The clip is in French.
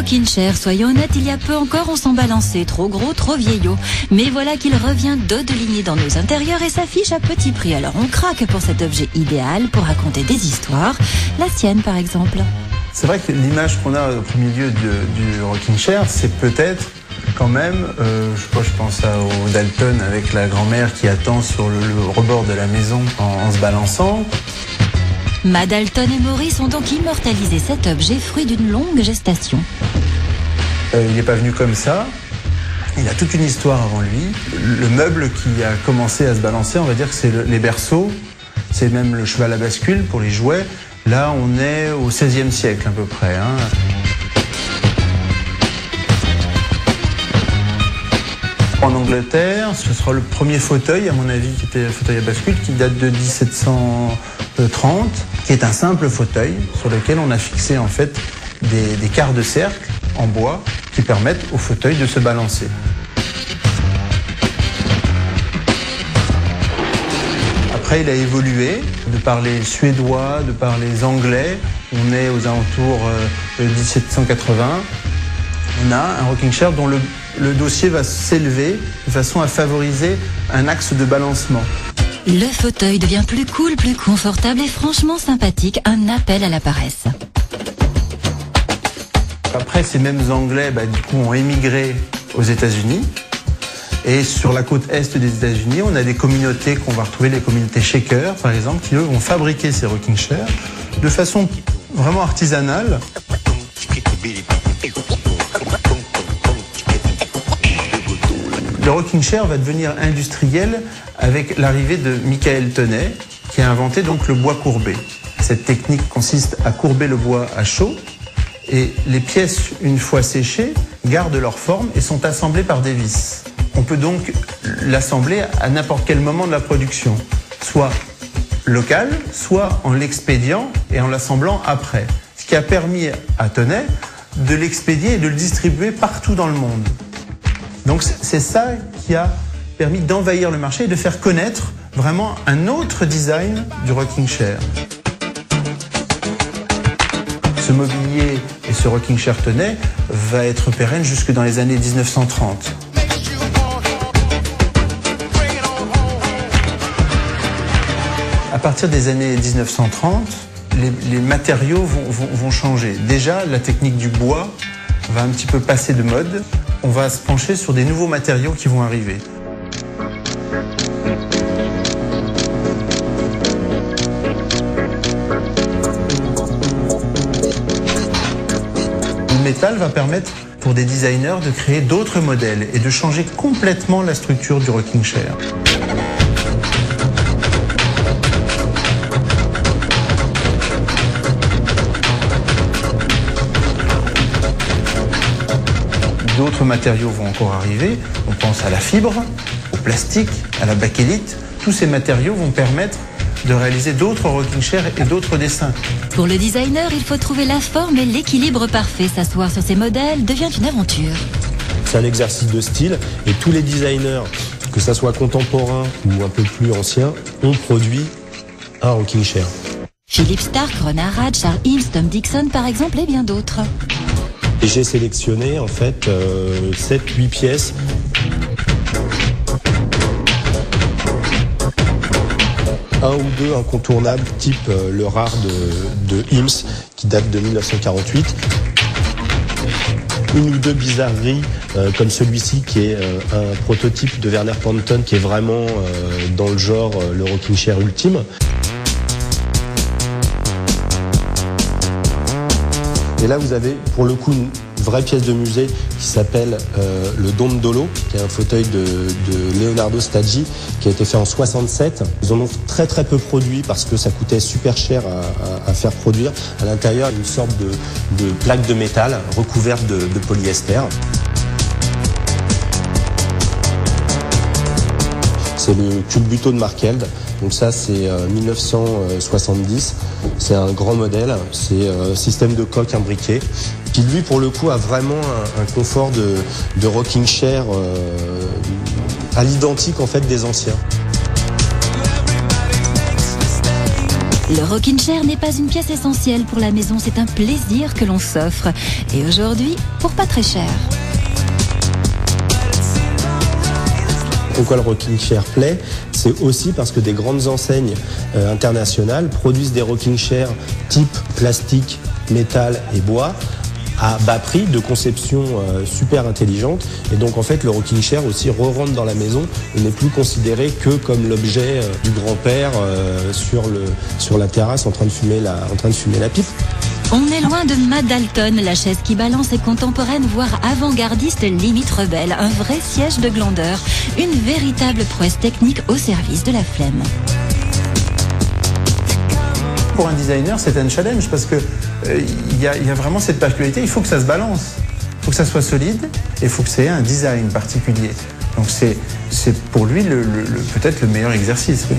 rocking chair, soyons honnêtes, il y a peu encore on s'en balançait, trop gros, trop vieillot. Mais voilà qu'il revient dodeligné dans nos intérieurs et s'affiche à petit prix. Alors on craque pour cet objet idéal pour raconter des histoires, la sienne par exemple. C'est vrai que l'image qu'on a au premier lieu du rocking chair, c'est peut-être quand même, je pense au Dalton avec la grand-mère qui attend sur le rebord de la maison en se balançant. Ma Dalton et Maurice ont donc immortalisé cet objet, fruit d'une longue gestation. Il n'est pas venu comme ça. Il a toute une histoire avant lui. Le meuble qui a commencé à se balancer, on va dire que c'est les berceaux. C'est même le cheval à bascule pour les jouets. Là, on est au XVIe siècle à peu près. En Angleterre, ce sera le premier fauteuil, à mon avis, qui était un fauteuil à bascule, qui date de 1730, qui est un simple fauteuil sur lequel on a fixé en fait des quarts de cercle en bois qui permettent au fauteuil de se balancer. Après, il a évolué, de par les Suédois, de par les Anglais. On est aux alentours de 1780. On a un rocking chair dont le dossier va s'élever de façon à favoriser un axe de balancement. Le fauteuil devient plus cool, plus confortable et franchement sympathique, un appel à la paresse. Après, ces mêmes Anglais, du coup, ont émigré aux États-Unis. Et sur la côte est des États-Unis, on a des communautés qu'on va retrouver, les communautés Shaker, par exemple, qui eux vont fabriquer ces rocking chairs de façon vraiment artisanale. Le rocking chair va devenir industriel avec l'arrivée de Michael Tonnet, qui a inventé donc le bois courbé. Cette technique consiste à courber le bois à chaud et les pièces, une fois séchées, gardent leur forme et sont assemblées par des vis. On peut donc l'assembler à n'importe quel moment de la production, soit local, soit en l'expédiant et en l'assemblant après. Ce qui a permis à Tonnet de l'expédier et de le distribuer partout dans le monde. Donc c'est ça qui a permis d'envahir le marché et de faire connaître vraiment un autre design du rocking chair. Ce mobilier et ce rocking chair Tonnet va être pérenne jusque dans les années 1930. À partir des années 1930, les matériaux vont changer. Déjà, la technique du bois va un petit peu passer de mode. On va se pencher sur des nouveaux matériaux qui vont arriver. Le métal va permettre pour des designers de créer d'autres modèles et de changer complètement la structure du rocking chair. D'autres matériaux vont encore arriver. On pense à la fibre, au plastique, à la bakélite. Tous ces matériaux vont permettre de réaliser d'autres rocking chairs et d'autres dessins. Pour le designer, il faut trouver la forme et l'équilibre parfait. S'asseoir sur ces modèles devient une aventure. C'est un exercice de style et tous les designers, que ça soit contemporain ou un peu plus ancien, ont produit un rocking chair. Philippe Starck, Ron Arad, Charles Eames, Tom Dixon par exemple et bien d'autres. Et j'ai sélectionné en fait 7-8 pièces. Un ou deux incontournables, type le rare de Eames, qui date de 1948. Une ou deux bizarreries, comme celui-ci, qui est un prototype de Werner Panton, qui est vraiment dans le genre le rocking chair ultime. Et là, vous avez pour le coup une vraie pièce de musée qui s'appelle le Dondolo, qui est un fauteuil de Leonardo Staggi, qui a été fait en 67. Ils en ont très très peu produit parce que ça coûtait super cher à faire produire. À l'intérieur, une sorte de plaque de métal recouverte de polyester. C'est le culbuto de Markeld. Donc ça, c'est 1970. C'est un grand modèle. C'est un système de coque imbriqué qui, lui, pour le coup, a vraiment un confort de rocking chair à l'identique, en fait, des anciens. Le rocking chair n'est pas une pièce essentielle pour la maison, c'est un plaisir que l'on s'offre. Et aujourd'hui, pour pas très cher. Pourquoi le rocking chair plaît? C'est aussi parce que des grandes enseignes internationales produisent des rocking chairs type plastique, métal et bois à bas prix, de conception super intelligente. Et donc en fait le rocking chair aussi re-rentre dans la maison et n'est plus considéré que comme l'objet du grand-père sur la terrasse en train de fumer la pipe. On est loin de Madalton, la chaise qui balance est contemporaine, voire avant-gardiste, limite rebelle. Un vrai siège de glandeur, une véritable prouesse technique au service de la flemme. Pour un designer, c'est un challenge parce que y a vraiment cette particularité. Il faut que ça se balance, il faut que ça soit solide et il faut que ça ait un design particulier. Donc c'est pour lui peut-être le meilleur exercice. Oui.